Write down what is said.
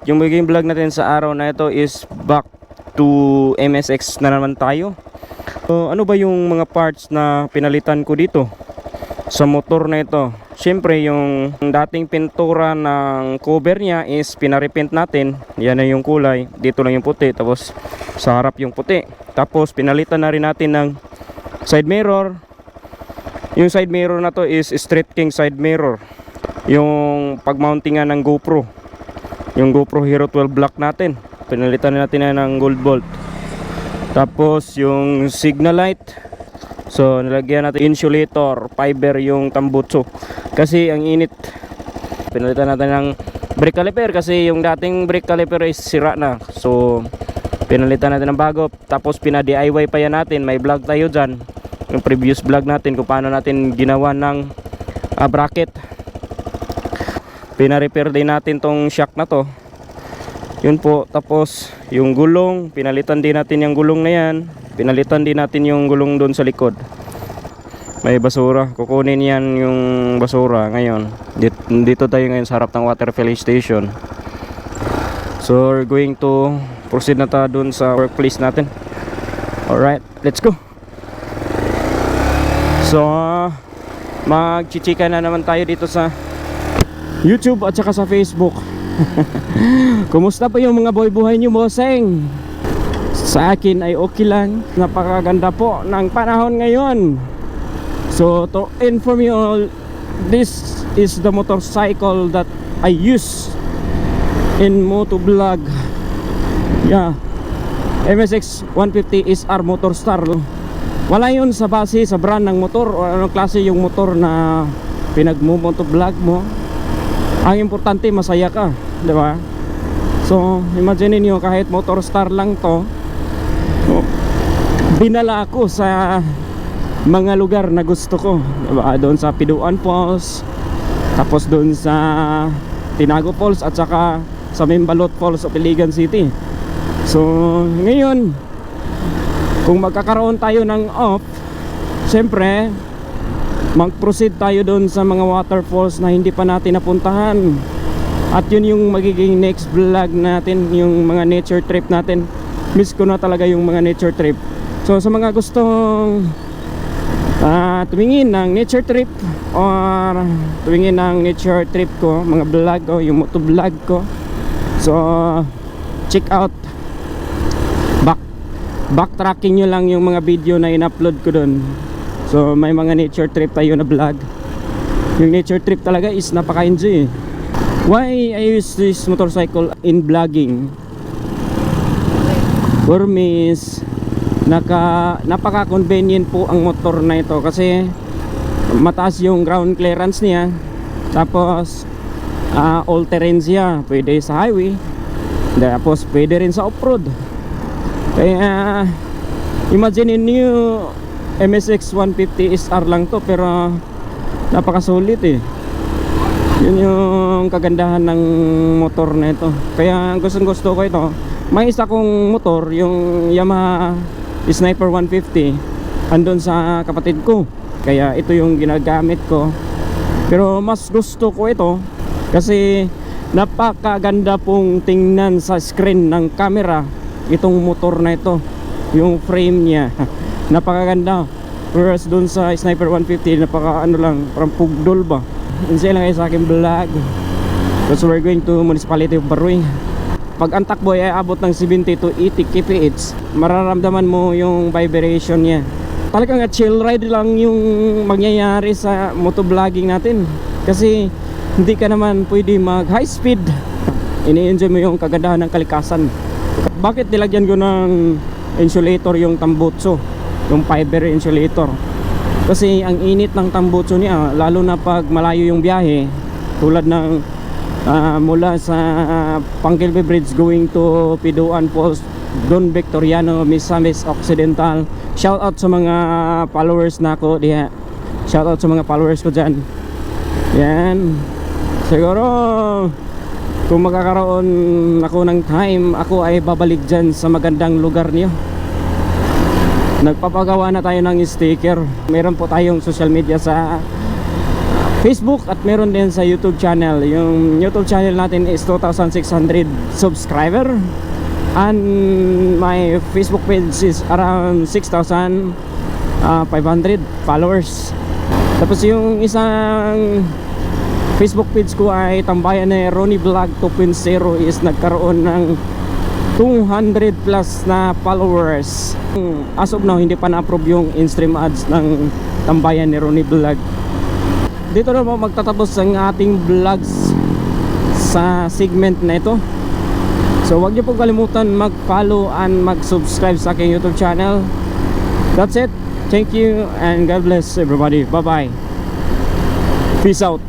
yung magiging vlog natin sa araw na ito is back to MSX na naman tayo. So, ano ba yung mga parts na pinalitan ko dito sa motor na ito? Siyempre yung dating pintura ng cover niya is pinarepaint natin. Yan na yung kulay, dito lang yung puti, tapos sa harap yung puti. Tapos pinalitan na rin natin ng side mirror. Yung side mirror na to is Street King side mirror, yung pagmountingan ng GoPro, yung GoPro Hero 12 Black natin, pinalitan natin na ng gold bolt. Tapos yung signal light, so nilagyan natin insulator fiber yung tambutso kasi ang init. Pinalitan natin ng brake caliper kasi yung dating brake caliper is sira na, so pinalitan natin ng bago. Tapos pina-DIY pa yan natin, may vlog tayo dyan, yung previous vlog natin kung paano natin ginawa ng bracket. Pina-repair din natin tong shock na to, yun po. Tapos yung gulong, pinalitan din natin yung gulong na yan, pinalitan din natin yung gulong doon sa likod. May basura, kukunin yan yung basura ngayon. Dito tayo ngayon sa harap ng water filling station. So we're going to proceed na tayo doon sa workplace natin. Alright, let's go. So magchichika na naman tayo dito sa YouTube at saka sa Facebook. Kumusta pa yung mga buhay nyo, bosseng? Sa akin ay okay lang. Napakaganda po ng panahon ngayon. So to inform you all, this is the motorcycle that I use in motovlog. Yeah, MSX 150 SR Motorstar. Wala yun sa base sa brand ng motor o anong klase yung motor na pinagmo-motovlog mo. Ang importante masaya ka, di ba? So imagine niyo, kahit Motorstar lang to, dinala ako sa mga lugar na gusto ko, diba? Doon sa Piduan Falls, tapos doon sa Tinago Falls, at saka sa Mimbalot Falls of Iligan City. So ngayon, kung magkakaroon tayo ng off, syempre mag-proceed tayo doon sa mga waterfalls na hindi pa natin napuntahan. At yun yung magiging next vlog natin, yung mga nature trip natin. Miss ko na talaga yung mga nature trip. So sa mga gustong tumingin ng nature trip or tumingin ng nature trip ko, mga vlog ko, yung motovlog ko, so check out, backtracking nyo lang yung mga video na in-upload ko dun. So may mga nature trip tayo na vlog. Yung nature trip talaga is napaka-enjoy. Why I use this motorcycle in vlogging? For me is napaka-convenient po ang motor na ito kasi mataas yung ground clearance niya. Tapos all terrain siya, pwede sa highway, tapos pwede rin sa off-road. Kaya imagine niyo, MSX 150 SR lang to pero napakasulit eh. Yun yung kagandahan ng motor na ito. Kaya gusto ko ito. May isa kong motor, yung Yamaha Sniper 150, andun sa kapatid ko, kaya ito yung ginagamit ko. Pero mas gusto ko ito kasi napakaganda pong tingnan sa screen ng camera itong motor na ito. Yung frame niya napakaganda. Whereas dun sa Sniper 150, napaka ano lang, parang pugdol ba. Insay lang kayo sa aking vlog. So we're going to Municipality of Baruy. Pag ang takbo ay abot ng 70 to 80 kph, mararamdaman mo yung vibration niya. Talagang chill ride lang yung mangyayari sa motovlogging natin. Kasi hindi ka naman pwede mag high speed. Ini-enjoy mo yung kagandahan ng kalikasan. Bakit nilagyan ko ng insulator yung tambutso, yung fiber insulator? Kasi ang init ng tambutso niya, lalo na pag malayo yung biyahe, tulad ng mula sa Pangkilby Bridge going to Piduan Falls, Don Victoriano, Misamis Occidental. Shout out sa mga followers na ako diha. Shout out sa mga followers ko dyan. Yan. Siguro kung magkakaroon ako ng time, ako ay babalik dyan sa magandang lugar niyo. Nagpapagawa na tayo ng sticker. Meron po tayong social media sa Facebook at meron din sa YouTube channel. Yung YouTube channel natin is 2,600 subscriber and my Facebook page is around 6,500 followers. Tapos yung isang Facebook page ko ay Tambayan ni Ronnie Vlog 2.0 is nagkaroon ng 200 plus na followers. As of now, hindi pa na-approve yung in-stream ads ng Tambayan ni Ronnie Vlog. Dito na po magtatapos ang ating vlogs sa segment na ito. So wag niyo po kalimutan mag-follow and mag-subscribe sa aking YouTube channel. That's it. Thank you and God bless everybody. Bye-bye. Peace out.